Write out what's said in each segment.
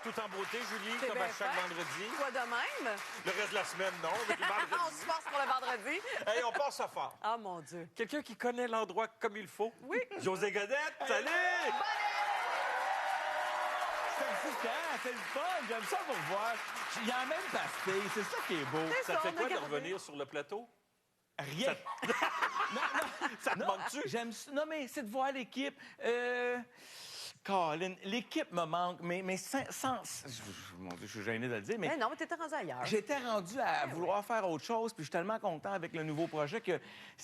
tout en beauté, Julie, C'est comme à bien chaque fait. vendredi. Toi de même. Le reste de la semaine, non, mais le On vendredi. se force pour le vendredi. Hey, on passe ça fort. Ah, mon Dieu. Quelqu'un qui connaît l'endroit comme il faut. Oui. José Godette, salut! C'est excitant, c'est le fun, j'aime ça vous voir. Il y a la même pastille, c'est ça qui est beau. C'est Ça ça, te fait on a quoi de gardé. revenir sur le plateau? Rien. Ça te Non, manque-tu? non, mais c'est de voir l'équipe. Colin, l'équipe me manque, mais sans... Mon Dieu, je suis gêné de le dire, mais... Mais non, mais t'étais rendu ailleurs. J'étais rendu à vouloir faire autre chose, puis je suis tellement content avec le nouveau projet que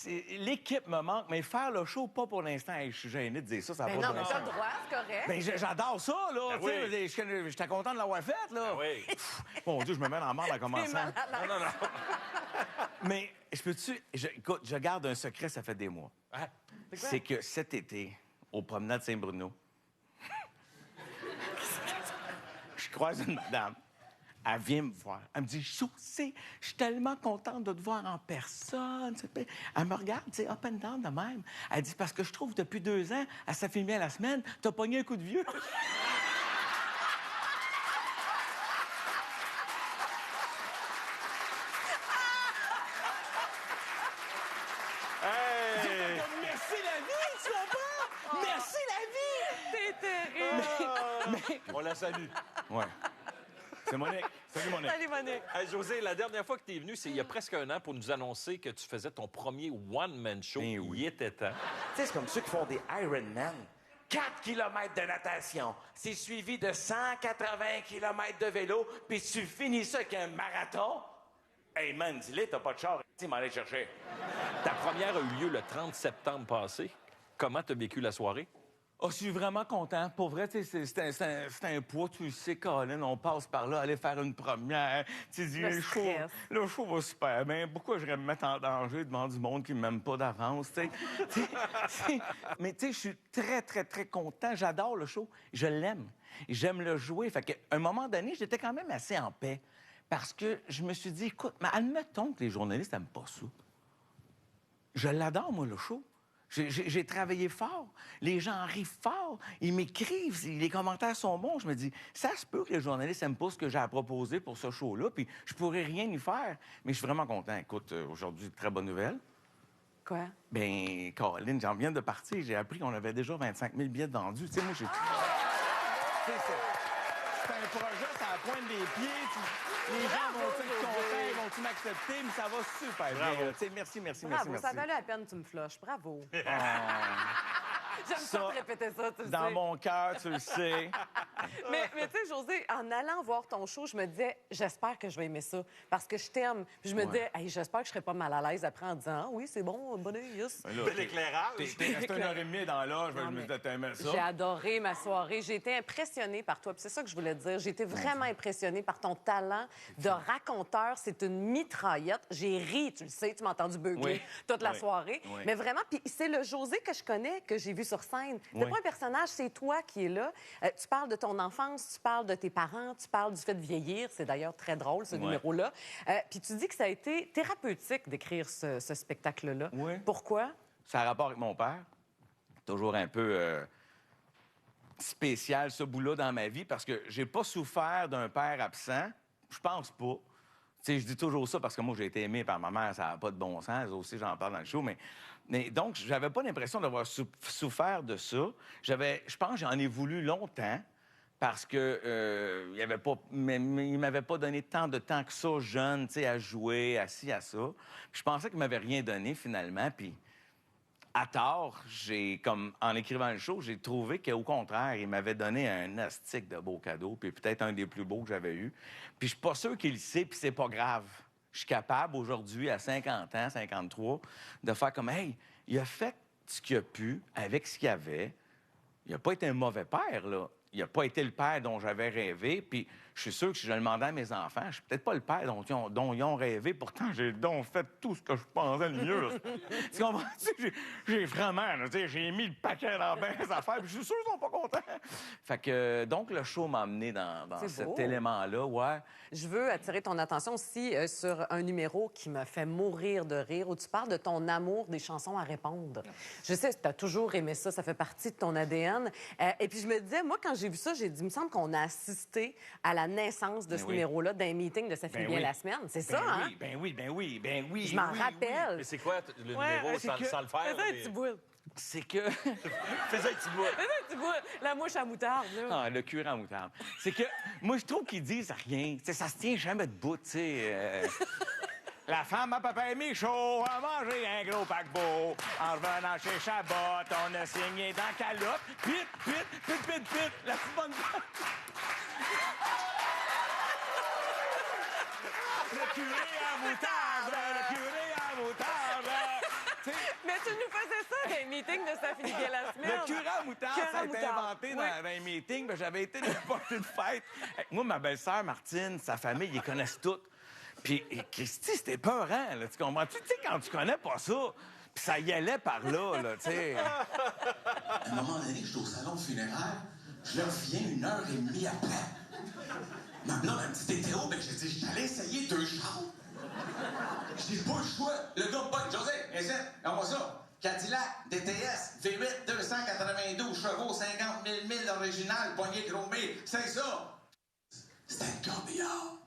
l'équipe me manque, mais faire le show, pas pour l'instant. Hey, je suis gêné de dire ça, ça va Mais pas non, de mais bon t'as sens. le droit, c'est correct. Ben, j'adore ça, là. Ben tu sais, oui. J'étais content de l'avoir faite, là. Ah oui. Mon Dieu, je me mets dans la merde en T'es commençant. mal à l'aise. Non. Mais je peux-tu... Écoute, je garde un secret, ça fait des mois. Ah, C'est que cet été, au promenade Saint-Bruno, je croise une madame. Elle vient me voir. Elle me dit, José, je suis tellement contente de te voir en personne. Elle me regarde, tu sais, up and down de même. Elle dit, parce que je trouve depuis 2 ans, à sa filmée à la semaine, t'as pogné un coup de vieux. hey! Merci la vie, tu comprends? Merci la vie! T'es terrible. On la salue. Ouais. C'est Monique. Salut, Monique. Salut, Monique. Hey, José, la dernière fois que tu es venu, c'est il y a presque un an pour nous annoncer que tu faisais ton premier one-man show. Ben oui. Il était temps. Tu sais, c'est comme ceux qui font des Ironman. 4 km de natation, c'est suivi de 180 km de vélo, puis tu finis ça avec un marathon. Hey man, dis-le, t'as pas de char, tu m'en aller chercher. Ta première a eu lieu le 30 septembre passé. Comment t'as vécu la soirée? Oh, je suis vraiment content. Pour vrai, tu sais, c'est un poids, tu le sais, Colin, on passe par là, aller faire une première. Tu dis, Le stress. le show va super bien. Pourquoi je vais me mettre en danger devant du monde qui ne m'aime pas d'avance, tu sais? Mais tu sais, je suis très, très, très content. J'adore le show. Je l'aime. J'aime le jouer. Fait qu'à un moment donné, j'étais quand même assez en paix. Parce que je me suis dit, écoute, mais admettons que les journalistes n'aiment pas ça. Je l'adore, moi, le show. J'ai travaillé fort. Les gens rient fort. Ils m'écrivent. Les commentaires sont bons. Je me dis, ça se peut que les journalistes n'aiment pas ce que j'ai à proposer pour ce show-là, puis je pourrais rien y faire. Mais je suis vraiment content. Écoute, aujourd'hui, très bonne nouvelle. Quoi? Ben, Caroline, j'en viens de partir. J'ai appris qu'on avait déjà 25 000 billets vendus. Tu sais, moi, j'ai... C'est un projet, ça a pointe des pieds. Les gens vont-ils être contents, ils vont-ils m'accepter, mais ça va super bien. Tu sais, merci. Bravo, ça valait la peine que tu me flushes. Bravo. J'aime ça Ça, te répéter ça, tu le Dans sais. mon cœur, tu le sais. Mais tu sais, José, en allant voir ton show, je me disais, j'espère que je vais aimer ça. Parce que je t'aime. Puis je me disais, hey, j'espère que je serai pas mal à l'aise après en disant, ah oui, c'est bon, bonne yes. Bel éclairage. T'es resté 1h30 dans l'âge, je me disais, t'aimais ça. J'ai adoré ma soirée. J'ai été impressionnée par toi. Puis c'est ça que je voulais te dire. J'ai été vraiment impressionnée par ton talent de raconteur. C'est une mitraillette. J'ai ri, tu le sais, tu m'as entendu beugler Oui. toute la Oui. soirée. Oui. Mais vraiment, puis c'est le José que je connais, que j'ai vu sur scène. C'est Oui. pas un personnage, c'est toi qui es là. Tu parles de ton enfance, tu parles de tes parents, tu parles du fait de vieillir. C'est d'ailleurs très drôle, ce numéro-là. Puis tu dis que ça a été thérapeutique d'écrire ce spectacle-là. Oui. Pourquoi? Ça a rapport avec mon père. Toujours un peu spécial, ce bout-là, dans ma vie, parce que j'ai pas souffert d'un père absent. Je pense pas. Tu sais, je dis toujours ça parce que moi, j'ai été aimé par ma mère, ça n'a pas de bon sens. Aussi, j'en parle dans le show, mais donc, j'avais pas l'impression d'avoir souffert de ça. Je pense que j'en ai voulu longtemps parce que il m'avait pas donné tant de temps que ça, jeune, tu sais, à jouer, à ci, à ça. Je pensais qu'il m'avait rien donné, finalement, puis à tort, en écrivant le show, j'ai trouvé qu'au contraire, il m'avait donné un astique de beaux cadeaux, puis peut-être un des plus beaux que j'avais eu. Puis je suis pas sûr qu'il le sait, puis c'est pas grave. Je suis capable aujourd'hui, à 50 ans, 53, de faire comme, hey, il a fait ce qu'il a pu avec ce qu'il avait. Il a pas été un mauvais père, là. Il n'a pas été le père dont j'avais rêvé. Puis je suis sûr que si je le demandais à mes enfants, je suis peut-être pas le père dont ils ont rêvé. Pourtant, j'ai donc fait tout ce que je pensais le mieux. Tu comprends-tu? J'ai vraiment, là, tu sais, j'ai mis le paquet dans bien les affaires. Puis je suis sûr qu'ils sont pas contents. Fait que, donc, le show m'a amené dans C'est cet beau. élément-là, ouais. Je veux attirer ton attention aussi sur un numéro qui me fait mourir de rire, où tu parles de ton amour des chansons à répondre. Je sais, tu as toujours aimé ça, ça fait partie de ton ADN. Et puis je me disais, moi, quand j'ai vu ça, j'ai dit, il me semble qu'on a assisté à la naissance de ce oui. numéro-là d'un meeting de Ça finit bien oui. la semaine. C'est ça, hein? Ben oui. Je m'en rappelle. Mais c'est quoi le numéro sans le faire? Fais-en un mais- petit bout. C'est que... Fais-en un petit bout. Fais-en un petit bout. La mouche à moutarde, là. Ah, le curé en moutarde. C'est que moi, je trouve qu'ils disent rien. T'sais, ça se tient jamais debout, tu sais. La femme à papa Michaud a mangé un gros paquebot. En revenant chez Chabot, on a signé dans calotte. Pit. La petite bonne... Le curé en moutarde, le curé en moutarde. T'sais, Mais tu nous faisais ça, les meetings de Ça finit bien la semaine. le curé en moutarde, Curé ça a en été moutarde. inventé Oui. dans un meeting. Ben, j'avais été dans une partie de fête. Moi, ma belle-sœur, Martine, sa famille, ils connaissent toutes. Puis, Christy, c'était peurant, là, tu comprends? Tu sais, quand tu connais pas ça, puis ça y allait par là, tu sais. À un moment donné, j'étais au salon funéraire, je reviens 1h30 après. Ma blonde, elle me dit, t'es Théo? Ben, j'ai dit, j'allais essayer 2 chars. J'ai pas le choix. Le gars me pogne, José, essaie, envoie ça. Cadillac, DTS, V8, 292 chevaux, 50 000 milles original, poignée chromée, c'est ça. C'était le corbillard.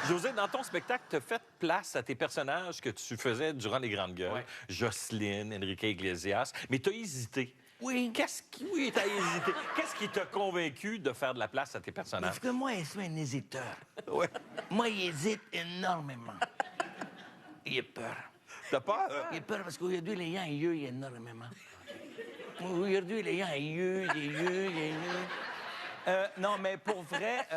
José, dans ton spectacle, tu as fait place à tes personnages que tu faisais durant les Grandes Gueules. Ouais. Jocelyne, Enrique Iglesias. Mais tu as hésité. Oui. Oui, t'as hésité. Qu'est-ce qui t'a convaincu de faire de la place à tes personnages? Parce que moi, je suis un hésiteur. Ouais. Moi, il hésite énormément. Il a peur. T'as peur? Il a peur parce qu'aujourd'hui, les gens, ils huent énormément. Aujourd'hui, les gens, ils huent. Non, mais pour vrai,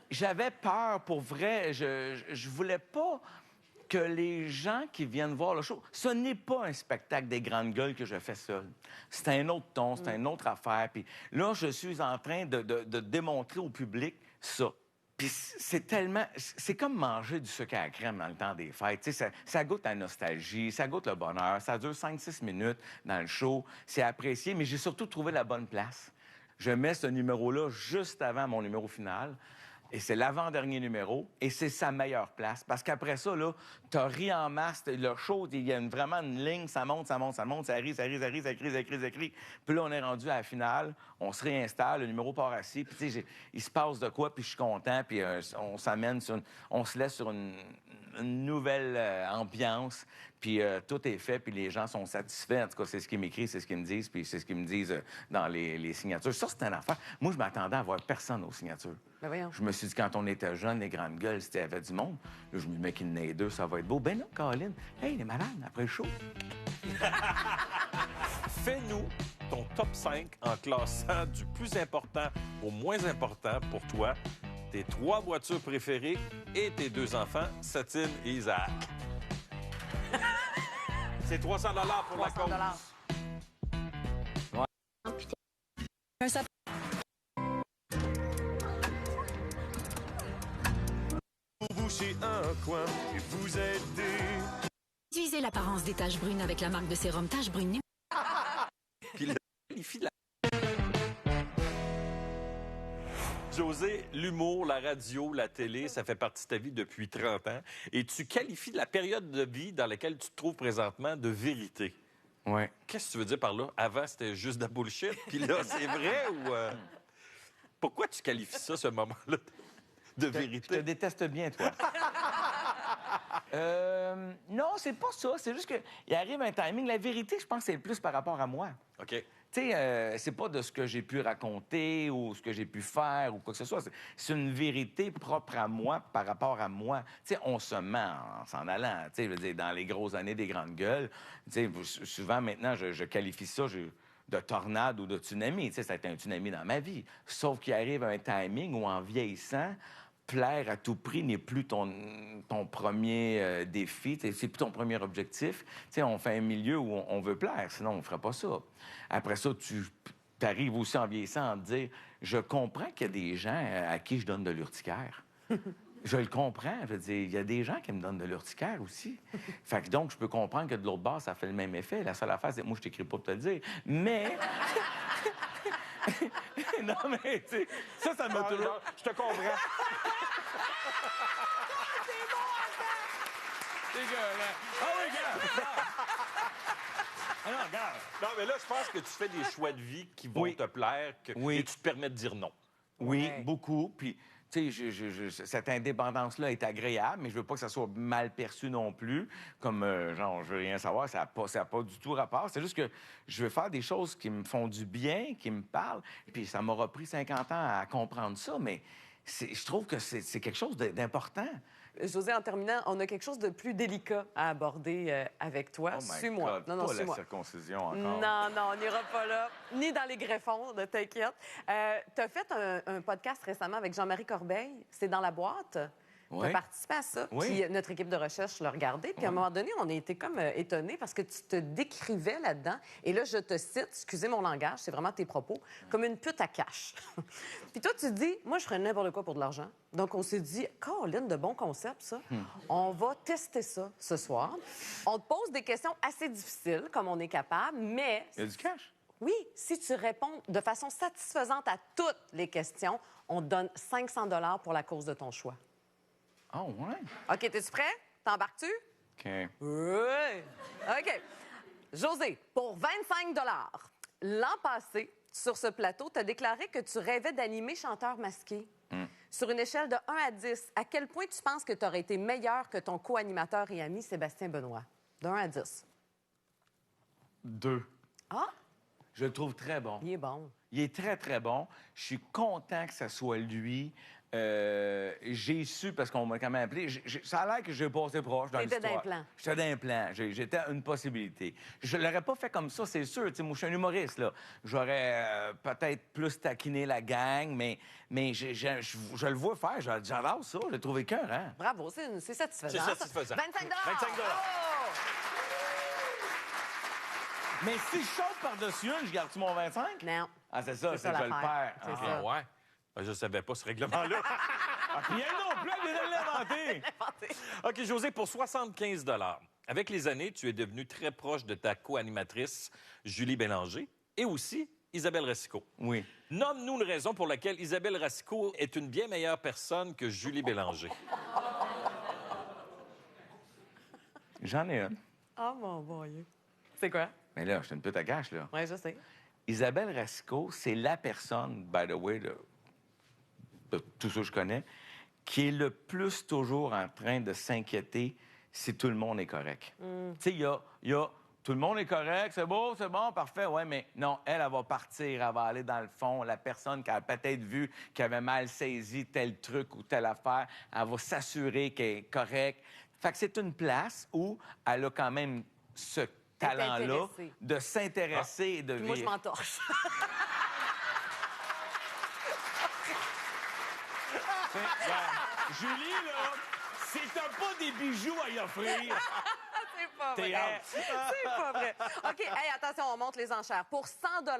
j'avais peur, pour vrai. Je voulais pas que les gens qui viennent voir le show... Ce n'est pas un spectacle des Grandes Gueules que je fais seul. C'est un autre ton, c'est une autre affaire. Puis là, je suis en train de démontrer au public ça. Puis c'est tellement... C'est comme manger du sucre à la crème dans le temps des fêtes. Tu sais, ça goûte la nostalgie, ça goûte le bonheur. Ça dure 5-6 minutes dans le show. C'est apprécié, mais j'ai surtout trouvé la bonne place. Je mets ce numéro-là juste avant mon numéro final. Et c'est l'avant-dernier numéro. Et c'est sa meilleure place. Parce qu'après ça, là, t'as ri en masse. Le show, il y a vraiment une ligne. Ça monte. Ça rit. Puis là, on est rendu à la finale. On se réinstalle. Le numéro part assis. Puis, tu sais, il se passe de quoi. Puis je suis content. Puis on s'amène sur on se laisse sur une nouvelle ambiance. Puis tout est fait. Puis les gens sont satisfaits. En tout cas, c'est ce qu'ils m'écrivent, c'est ce qu'ils me disent. Puis c'est ce qu'ils me disent dans les signatures. Ça, c'est une affaire. Moi, je m'attendais à voir personne aux signatures. Ben voyons. Je me suis dit, quand on était jeunes, les Grandes Gueules, il y avait du monde. Là, je me dis, mec, il y en a 2, ça va être beau. Ben non, Caroline, hey, il est malade après le show. Fais-nous ton top 5 en classant du plus important au moins important pour toi, tes 3 voitures préférées et tes 2 enfants, Satine et Isaac. C'est 300 $ pour la 300 cause. Vous bouchez un coin et vous aidez. Réduisez l'apparence des taches brunes avec la marque de sérum Taches Brunes. Puis le qualifie la... José, l'humour, la radio, la télé, ça fait partie de ta vie depuis 30 ans. Et tu qualifies la période de vie dans laquelle tu te trouves présentement de vérité. Ouais. Qu'est-ce que tu veux dire par là? Avant, c'était juste de la bullshit, puis là, c'est vrai ou... Pourquoi tu qualifies ça, ce moment-là, de Je te vérité? déteste bien, toi. Non, c'est pas ça. C'est juste qu'il arrive un timing. La vérité, je pense que c'est le plus par rapport à moi. OK. Tu sais, c'est pas de ce que j'ai pu raconter ou ce que j'ai pu faire ou quoi que ce soit. C'est une vérité propre à moi par rapport à moi. Tu sais, on se ment en s'en allant. Tu sais, je veux dire, dans les grosses années des Grandes Gueules, tu sais, souvent, maintenant, je qualifie ça de tornade ou de tsunami. Tu sais, ça a été un tsunami dans ma vie. Sauf qu'il arrive un timing où, en vieillissant, plaire à tout prix n'est plus ton premier défi, c'est plus ton premier objectif. T'sais, on fait un milieu où on veut plaire, sinon on ne ferait pas ça. Après ça, tu arrives aussi en vieillissant à te dire, je comprends qu'il y a des gens à qui je donne de l'urticaire. Je le comprends. Je veux dire, il y a des gens qui me donnent de l'urticaire aussi. Fait que donc, je peux comprendre que de l'autre bord, ça fait le même effet. La seule affaire, c'est que moi, je t'écris pas pour te le dire. Mais... non, mais, tu sais, ça me toujours... Je te comprends. C'est dégueulasse. Ah oui, gars! Alors, regarde. Non, mais là, je pense que tu fais des choix de vie qui vont Oui. te plaire Oui. et tu te permets de dire non. Oui, Ouais. beaucoup. Puis, tu sais, cette indépendance-là est agréable, mais je veux pas que ça soit mal perçu non plus. Comme, genre, je veux rien savoir, ça n'a pas du tout rapport. C'est juste que je veux faire des choses qui me font du bien, qui me parlent. Puis, ça m'aura pris 50 ans à comprendre ça, mais je trouve que c'est quelque chose d'important. José, en terminant, on a quelque chose de plus délicat à aborder avec toi. Oh my Suis-moi. God, pas la suis-moi. circoncision encore. Non, on n'ira pas là, ni dans les greffons, ne t'inquiète. Tu as fait un podcast récemment avec Jean-Marie Corbeil. C'est dans la boîte. Tu Oui. as participé à ça. Oui. Puis notre équipe de recherche l'a regardé. Puis à un moment donné, on a été comme étonnés parce que tu te décrivais là-dedans. Et là, je te cite, excusez mon langage, c'est vraiment tes propos, comme une pute à cash. Puis toi, tu dis, moi, je ferais n'importe quoi pour de l'argent. Donc, on s'est dit, Caroline, de bon concept, ça. On va tester ça ce soir. On te pose des questions assez difficiles, comme on est capable, mais... Il y a du cash. Oui, si tu réponds de façon satisfaisante à toutes les questions, on te donne 500 $ pour la cause de ton choix. Oh, ouais. OK, t'es-tu prêt? T'embarques-tu? OK. Oui. OK. José, pour 25 $ l'an passé, sur ce plateau, tu as déclaré que tu rêvais d'animer chanteur masqué. Sur une échelle de 1 à 10, à quel point tu penses que tu aurais été meilleur que ton co-animateur et ami Sébastien Benoît? De 1 à 10. 2. Ah, Je le trouve très bon. il est bon. Il est très, très bon. Je suis content que ça soit lui. J'ai su, parce qu'on m'a quand même appelé, ça a l'air que j'ai passé proche dans T'étais l'histoire. d'un plan. J'étais d'un plan. J'étais une possibilité. Je l'aurais pas fait comme ça, c'est sûr. Tu sais, moi, je suis un humoriste, là. J'aurais peut-être plus taquiné la gang, mais je le vois faire. J'adore ça. Je le trouve écœurant. Bravo, c'est satisfaisant. C'est satisfaisant. ça. 25 25 Oh! Mais si je saute par-dessus une, je garde-tu mon 25? Non. Ah, c'est ça, C'est ça je le l'affaire. perds. C'est Ah, ça. Ouais. Ben, je savais pas ce règlement-là. Ah, puis elle non plus, elle vient de l'inventer. OK, José, pour 75 $. Avec les années, tu es devenu très proche de ta co-animatrice, Julie Bélanger, et aussi Isabelle Racicot. Oui. Nomme-nous une raison pour laquelle Isabelle Racicot est une bien meilleure personne que Julie Bélanger. J'en ai une. Oh, mon bon Dieu. C'est quoi? Mais là, je suis une pute à cash, là. Oui, je sais. Isabelle Racicot, c'est la personne, by the way, de tous ceux que je connais, qui est le plus toujours en train de s'inquiéter si tout le monde est correct. Tu sais, il y a tout le monde est correct, c'est bon, parfait, ouais, mais non, elle va partir, elle va aller dans le fond. La personne qui a peut-être vu qu'elle avait mal saisi tel truc ou telle affaire, elle va s'assurer qu'elle est correcte. Fait que c'est une place où elle a quand même ce talent-là intéressée. de s'intéresser et de Puis moi, je vivre. m'entorche. Julie, là, si t'as pas des bijoux à y offrir, C'est pas t'es vrai. out. C'est pas vrai. OK, hey, attention, on monte les enchères. Pour 100 $,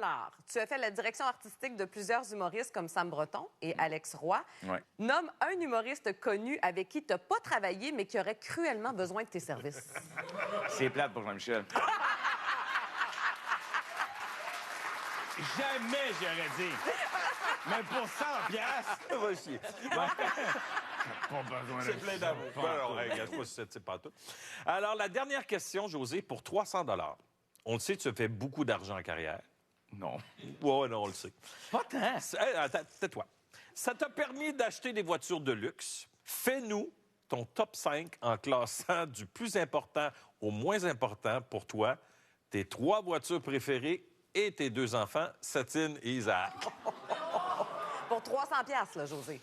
tu as fait la direction artistique de plusieurs humoristes comme Sam Breton et Alex Roy. Ouais. Nomme un humoriste connu avec qui tu n'as pas travaillé, mais qui aurait cruellement besoin de tes services. C'est plate pour Jean-Michel. Jamais j'aurais dit. Mais pour 100 piastres, Va chier. pas besoin de C'est plein d'amour. Alors, hey, regarde, c'est pas tout. Alors, la dernière question, José, pour 300 $. On le sait, tu as fait beaucoup d'argent en carrière. Non. Ouais, non, on le sait. Pas tant. Hey, attends, tais-toi. Ça t'a permis d'acheter des voitures de luxe. Fais-nous ton top 5 en classant du plus important au moins important pour toi, tes 3 voitures préférées et tes 2 enfants, Satine et Isaac. Pour 300 $, là, José.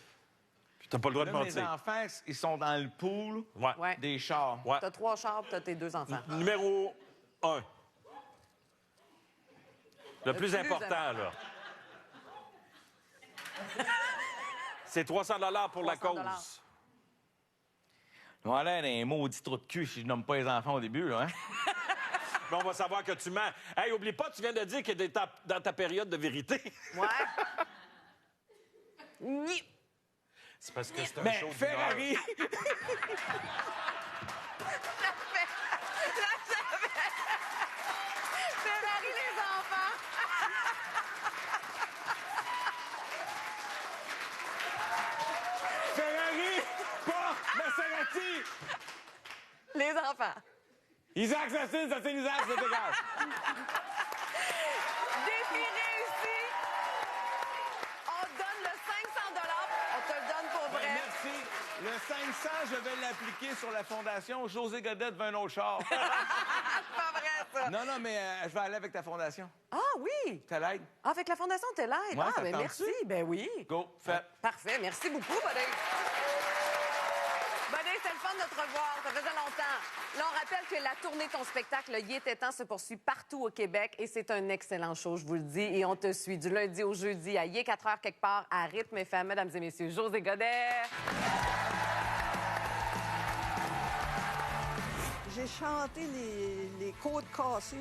Puis t'as pas le droit de Là, mes mentir. enfants, ils sont dans le pool Ouais. Ouais. des chars. Ouais. Tu as 3 chars, tu as tes 2 enfants. Numéro 1. Le plus plus important, là. C'est 300 $ pour la 300 Ils cause. vont aller dans un maudit trou de cul si je nomme pas les enfants au début, là, hein? Mais on va savoir que tu ments. Hey, oublie pas, tu viens de dire que t'es dans ta période de vérité. Ouais. Ni- C'est parce que c'est un Mais show d'une Ferrari, Ferrari, les enfants. Ferrari, pas Maserati. Les enfants. Isaac s'assine, ça c'est Isaac, c'est égal. Défi réussi! On te donne le 500 $. On te le donne pour vrai. Ben, merci. Le 500, je vais l'appliquer sur la fondation José Godette veut un autre char. C'est pas vrai, ça. Non, mais je vais aller avec ta fondation. Ah oui! Tu l'aide? Ah, avec la Fondation T'es l'aide. Ouais, Ah, ça ben te merci. tente-tu? Ben oui. Go, fait. Parfait. Merci beaucoup, Bodé. Bodé, c'était le fun de te revoir. Ça faisait longtemps. Là, on rappelle que la tournée de ton spectacle, Il était temps, se poursuit partout au Québec et c'est un excellent show, je vous le dis. Et on te suit du lundi au jeudi à 4 heures quelque part à Rythme FM. Mesdames et messieurs, José Godet. J'ai chanté les côtes cassées,